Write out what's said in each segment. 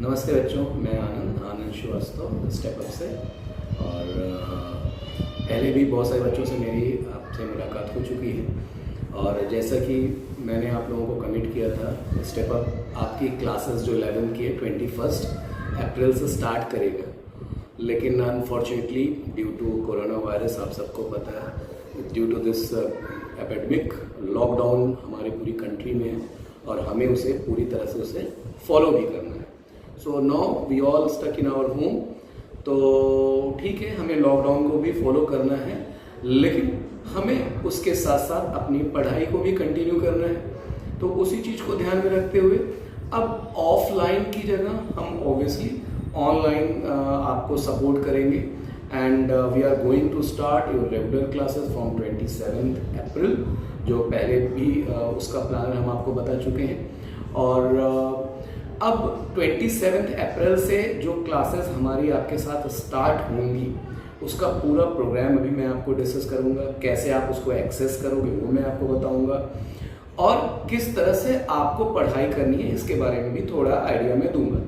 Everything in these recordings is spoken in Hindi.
नमस्ते बच्चों, मैं आनंद श्रीवास्तव स्टेप अप से। और पहले भी बहुत सारे बच्चों से मेरी आपसे मुलाकात हो चुकी है। और जैसा कि मैंने आप लोगों को कमिट किया था, स्टेप अप आपकी क्लासेस जो 11 की है 21 अप्रैल से स्टार्ट करेगा। लेकिन unfortunately due to corona virus, आप सबको पता है, due to this epidemic lockdown हमारी पूरी कंट्री में है और हमें उसे पूरी तरह से उसे फॉलो भी करना है। So now we all stuck in our home. तो ठीक है, हमें लॉकडाउन को भी फॉलो करना है, लेकिन हमें उसके साथ साथ अपनी पढ़ाई को भी कंटिन्यू करना है। तो उसी चीज़ को ध्यान में रखते हुए अब ऑफलाइन की जगह हम ऑब्वियसली ऑनलाइन आपको सपोर्ट करेंगे। And we are going to start your regular classes from 27 April, जो पहले भी उसका प्लान हम आपको बता चुके हैं। और अब 27 अप्रैल से जो क्लासेस हमारी आपके साथ स्टार्ट होंगी, उसका पूरा प्रोग्राम अभी मैं आपको डिस्कस करूंगा। कैसे आप उसको एक्सेस करोगे वो मैं आपको बताऊंगा, और किस तरह से आपको पढ़ाई करनी है इसके बारे में भी थोड़ा आइडिया मैं दूंगा।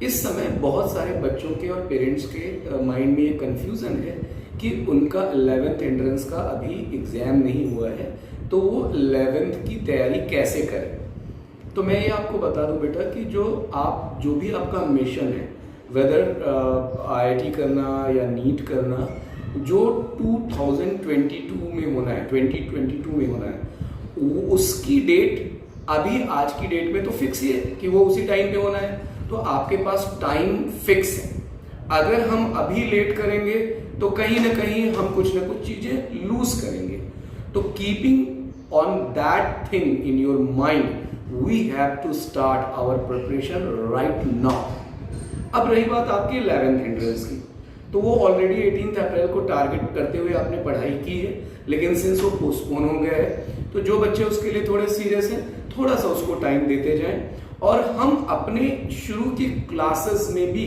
इस समय बहुत सारे बच्चों के और पेरेंट्स के माइंड में ये कन्फ्यूज़न है कि उनका 11th एंट्रेंस का अभी एग्ज़ाम नहीं हुआ है, तो वो 11th की तैयारी कैसे करें। तो मैं ये आपको बता दूं बेटा कि जो भी आपका मिशन है, वेदर IIT करना या नीट करना, जो 2022 में होना है, 2022 में होना है, उसकी डेट अभी आज की डेट में तो फिक्स ही है कि वो उसी टाइम पे होना है। तो आपके पास टाइम फिक्स है। अगर हम अभी लेट करेंगे तो कहीं ना कहीं हम कुछ ना कुछ चीजें लूज करेंगे। तो keeping on that thing in your mind, we have to start our preparation right now। अब रही बात आपकी 11th एंट्रेंस की, तो वो ऑलरेडी 18 अप्रैल को टारगेट करते हुए आपने पढ़ाई की है, लेकिन सिंस वो पोस्टपोन हो गया है, तो जो बच्चे उसके लिए थोड़े सीरियस हैं, थोड़ा सा उसको टाइम देते जाएं। और हम अपने शुरू की क्लासेस में भी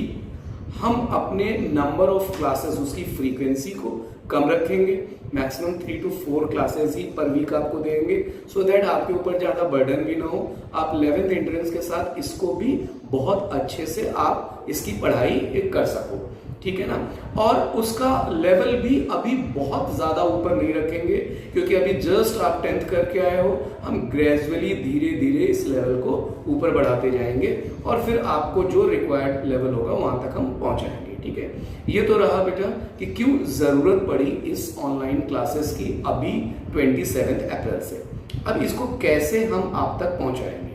हम अपने नंबर ऑफ क्लासेस, उसकी फ्रीक्वेंसी को कम रखेंगे। मैक्सिमम 3 to 4 क्लासेस ही पर वीक आपको देंगे, सो दैट आपके ऊपर ज़्यादा बर्डन भी ना हो। आप 11th एंट्रेंस के साथ इसको भी बहुत अच्छे से आप इसकी पढ़ाई कर सको, ठीक है ना। और उसका लेवल भी अभी बहुत ज़्यादा ऊपर नहीं रखेंगे, क्योंकि अभी जस्ट आप 10th करके आए हो। हम ग्रेजुअली धीरे धीरे इस लेवल को ऊपर बढ़ाते जाएंगे और फिर आपको जो रिक्वायर्ड लेवल होगा वहां तक हम पहुंचाएंगे, ठीक है। ये तो रहा बेटा कि क्यों जरूरत पड़ी इस ऑनलाइन क्लासेस की अभी 27 अप्रैल से। अब इसको कैसे हम आप तक पहुंचाएंगे।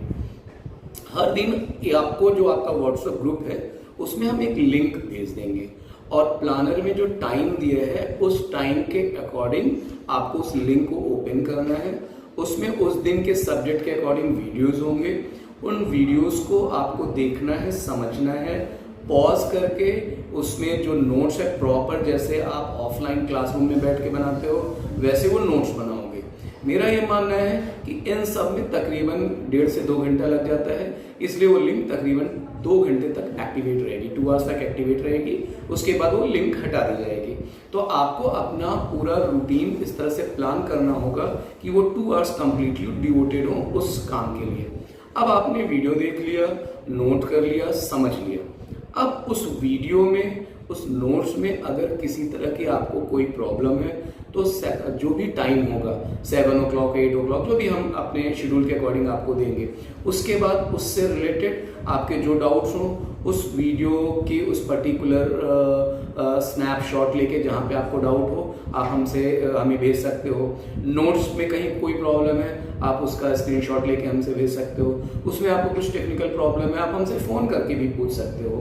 हर दिन आपको जो आपका व्हाट्सएप ग्रुप है उसमें हम एक लिंक भेज देंगे, और प्लानर में जो टाइम दिया है उस टाइम के अकॉर्डिंग आपको उस लिंक को ओपन करना है। उसमें उस दिन के सब्जेक्ट के अकॉर्डिंग वीडियोस होंगे। उन वीडियोस को आपको देखना है, समझना है, पॉज करके उसमें जो नोट्स है प्रॉपर, जैसे आप ऑफलाइन क्लासरूम में बैठ के बनाते हो वैसे वो नोट्स बनाओगे। मेरा ये मानना है कि इन सब में तकरीबन 1.5 से 2 घंटा लग जाता है, इसलिए वो लिंक तकरीबन 2 घंटे तक एक्टिवेट रहेगी, 2 आवर्स तक एक्टिवेट रहेगी। उसके बाद वो लिंक हटा दी जाएगी। तो आपको अपना पूरा रूटीन इस तरह से प्लान करना होगा कि वो 2 आवर्स कंप्लीटली डिवोटेड हो उस काम के लिए। अब आपने वीडियो देख लिया, नोट कर लिया, समझ लिया। अब उस वीडियो में, उस नोट्स में अगर किसी तरह की आपको कोई प्रॉब्लम है, तो जो भी टाइम होगा 7 o'clock 8 o'clock, जो भी हम अपने शेड्यूल के अकॉर्डिंग आपको देंगे, उसके बाद उससे रिलेटेड आपके जो डाउट्स हों उस वीडियो की उस पर्टिकुलर स्नैपशॉट लेके जहाँ पे आपको डाउट हो आप हमें भेज सकते हो। नोट्स में कहीं कोई प्रॉब्लम है आप उसका स्क्रीनशॉट लेके हमसे भेज सकते हो। उसमें आपको कुछ टेक्निकल प्रॉब्लम है आप हमसे फ़ोन करके भी पूछ सकते हो,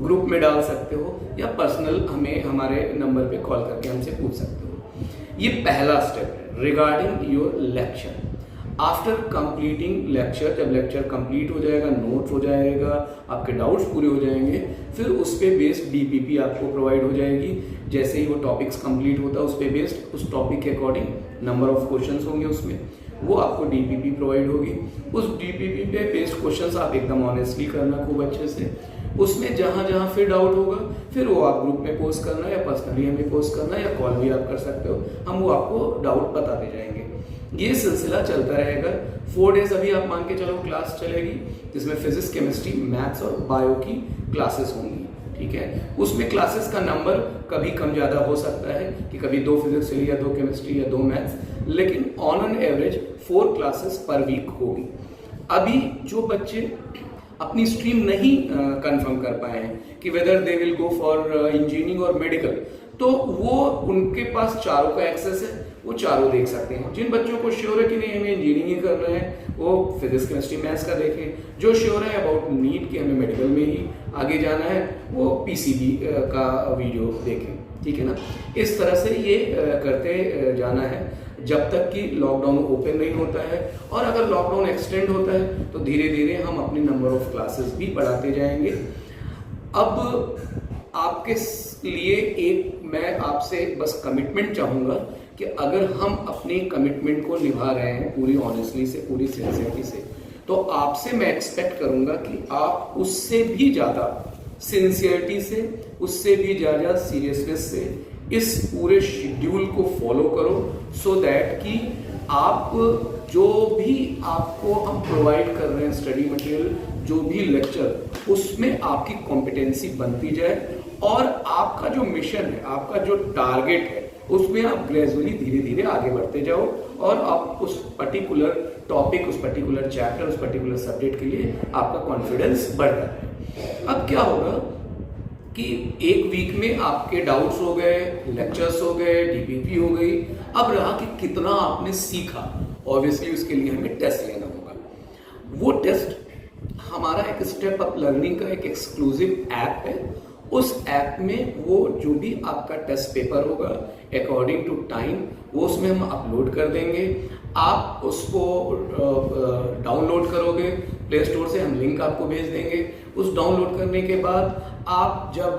ग्रुप में डाल सकते हो, या पर्सनल हमें हमारे नंबर पे कॉल करके हमसे पूछ सकते हो। ये पहला स्टेप है regarding your lecture. After completing lecture, जब लेक्चर कंप्लीट हो जाएगा, नोट्स हो जाएगा, आपके डाउट्स पूरे हो जाएंगे, फिर उस पे बेस्ड DPP आपको प्रोवाइड हो जाएगी। जैसे ही वो टॉपिक्स कंप्लीट होता है उस पे बेस्ड, उस टॉपिक के अकॉर्डिंग नंबर ऑफ क्वेश्चंस होंगे उसमें, वो आपको DPP प्रोवाइड होगी। उस DPP पे बेस्ड क्वेश्चंस आप एकदम ऑनेस्टली करना खूब अच्छे से। उसमें जहाँ जहाँ फिर डाउट होगा फिर वो आप ग्रुप में पोस्ट करना, या पर्सनली हमें पोस्ट करना, या कॉल भी आप कर सकते हो, हम वो आपको डाउट बताते जाएंगे। ये सिलसिला चलता रहेगा। 4 डेज अभी आप मान के चलो क्लास चलेगी, जिसमें फिजिक्स, केमिस्ट्री, मैथ्स और बायो की क्लासेस होंगी, ठीक है। उसमें क्लासेस का नंबर कभी कम ज़्यादा हो सकता है कि कभी 2 फिजिक्स चली या 2 केमिस्ट्री या 2 मैथ्स, लेकिन on an average 4 classes per week होगी। अभी जो बच्चे अपनी स्ट्रीम नहीं कंफर्म कर पाए हैं कि whether they will go for engineering और मेडिकल, तो वो उनके पास चारों का एक्सेस है, वो चारों देख सकते हैं। जिन बच्चों को श्योर है कि नहीं हमें इंजीनियरिंग ही करना है, वो फिजिक्स, केमिस्ट्री, मैथ्स का देखें। जो श्योर है अबाउट नीट कि हमें मेडिकल में ही आगे जाना है, वो पीसीबी का वीडियो देखें, ठीक है ना। इस तरह से ये करते जाना है जब तक कि लॉकडाउन ओपन नहीं होता है। और अगर लॉकडाउन एक्सटेंड होता है तो धीरे धीरे हम अपनी नंबर ऑफ क्लासेस भी बढ़ाते जाएंगे। अब आपके लिए एक मैं आपसे बस कमिटमेंट चाहूँगा कि अगर हम अपनी कमिटमेंट को निभा रहे हैं पूरी ऑनेस्टली से, पूरी सिंसियरिटी से, तो आपसे मैं एक्सपेक्ट करूँगा कि आप उससे भी ज़्यादा सिंसियरिटी से, उससे भी ज़्यादा सीरियसनेस से इस पूरे शेड्यूल को फॉलो करो, सो दैट कि आप जो भी आपको हम प्रोवाइड कर रहे हैं स्टडी मटेरियल, जो भी लेक्चर, उसमें आपकी कॉम्पिटेंसी बनती जाए और आपका जो मिशन है, आपका जो टारगेट है, उसमें आप ग्रेजुअली धीरे धीरे आगे बढ़ते जाओ और आप उस पर्टिकुलर टॉपिक, उस पर्टिकुलर चैप्टर, उस पर्टिकुलर सब्जेक्ट के लिए आपका कॉन्फिडेंस बढ़ता है। अब क्या होगा कि एक वीक में आपके डाउट्स हो गए, लेक्चर्स हो गए, डीपीपी हो गई, अब रहा कि कितना आपने सीखा। ऑब्वियसली उसके लिए हमें टेस्ट लेना होगा। वो टेस्ट हमारा एक स्टेप अप लर्निंग का एक एक्सक्लूसिव ऐप है। उस ऐप में वो जो भी आपका टेस्ट पेपर होगा अकॉर्डिंग टू टाइम, वो उसमें हम अपलोड कर देंगे। आप उसको डाउनलोड करोगे प्ले स्टोर से, हम लिंक आपको भेज देंगे। उस डाउनलोड करने के बाद आप जब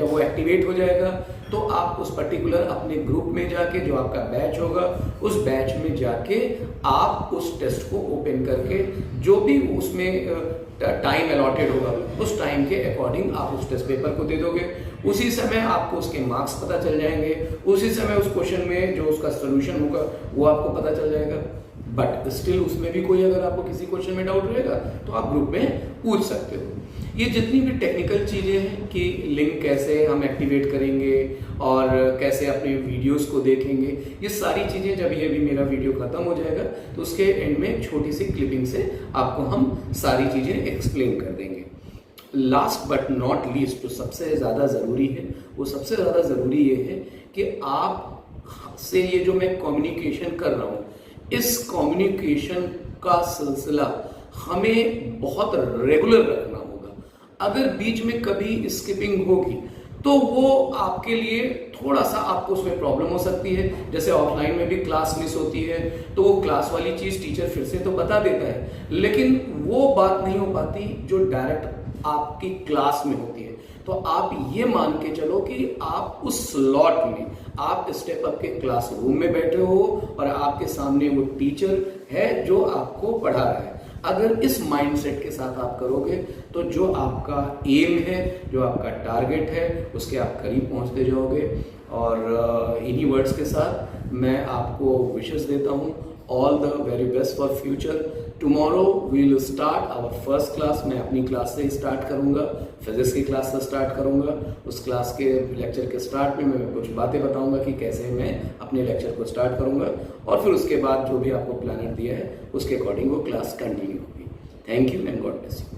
वो एक्टिवेट हो जाएगा, तो आप उस पर्टिकुलर अपने ग्रुप में जाके, जो आपका बैच होगा, उस बैच में जाके आप उस टेस्ट को ओपन करके जो भी उसमें टाइम अलॉटेड होगा, उस टाइम के अकॉर्डिंग आप उस टेस्ट पेपर को दे दोगे। उसी समय आपको उसके मार्क्स पता चल जाएंगे, उसी समय उस क्वेश्चन में जो उसका सोल्यूशन होगा वो आपको पता चल जाएगा। बट स्टिल उसमें भी कोई अगर आपको किसी क्वेश्चन में डाउट रहेगा तो आप ग्रुप में पूछ सकते हो। ये जितनी भी टेक्निकल चीज़ें हैं कि लिंक कैसे हम एक्टिवेट करेंगे और कैसे अपने वीडियोस को देखेंगे, ये सारी चीज़ें जब ये भी मेरा वीडियो खत्म हो जाएगा तो उसके एंड में छोटी सी क्लिपिंग से आपको हम सारी चीज़ें एक्सप्लेन कर देंगे। लास्ट बट नॉट लीस्ट, जो सबसे ज़्यादा ज़रूरी है, वो सबसे ज़्यादा ज़रूरी ये है कि आप से ये जो मैं कम्युनिकेशन कर रहा हूँ, इस कम्युनिकेशन का सिलसिला हमें बहुत रेगुलर रखना होगा। अगर बीच में कभी स्किपिंग होगी तो वो आपके लिए थोड़ा सा आपको उसमें प्रॉब्लम हो सकती है। जैसे ऑफलाइन में भी क्लास मिस होती है तो वो क्लास वाली चीज़ टीचर फिर से तो बता देता है, लेकिन वो बात नहीं हो पाती जो डायरेक्ट आपकी क्लास में होती है। तो आप ये मान के चलो कि आप उस स्लॉट में, आप स्टेप अप के क्लासरूम में बैठे हो और आपके सामने वो टीचर है जो आपको पढ़ा रहा है। अगर इस माइंडसेट के साथ आप करोगे तो जो आपका एम है, जो आपका टारगेट है, उसके आप करीब पहुंचते जाओगे। और इन्हीं वर्ड्स के साथ मैं आपको विशेस देता हूं, all the very best for future. Tomorrow we will start our first class. मैं अपनी क्लास से ही स्टार्ट करूंगा, फिजिक्स की क्लास से स्टार्ट करूंगा। उस क्लास के लेक्चर के स्टार्ट में मैं कुछ बातें बताऊंगा कि कैसे मैं अपने लेक्चर को स्टार्ट करूंगा, और फिर उसके बाद जो भी आपको प्लानर दिया है उसके अकॉर्डिंग वो क्लास कंटिन्यू होगी। Thank you and God bless you.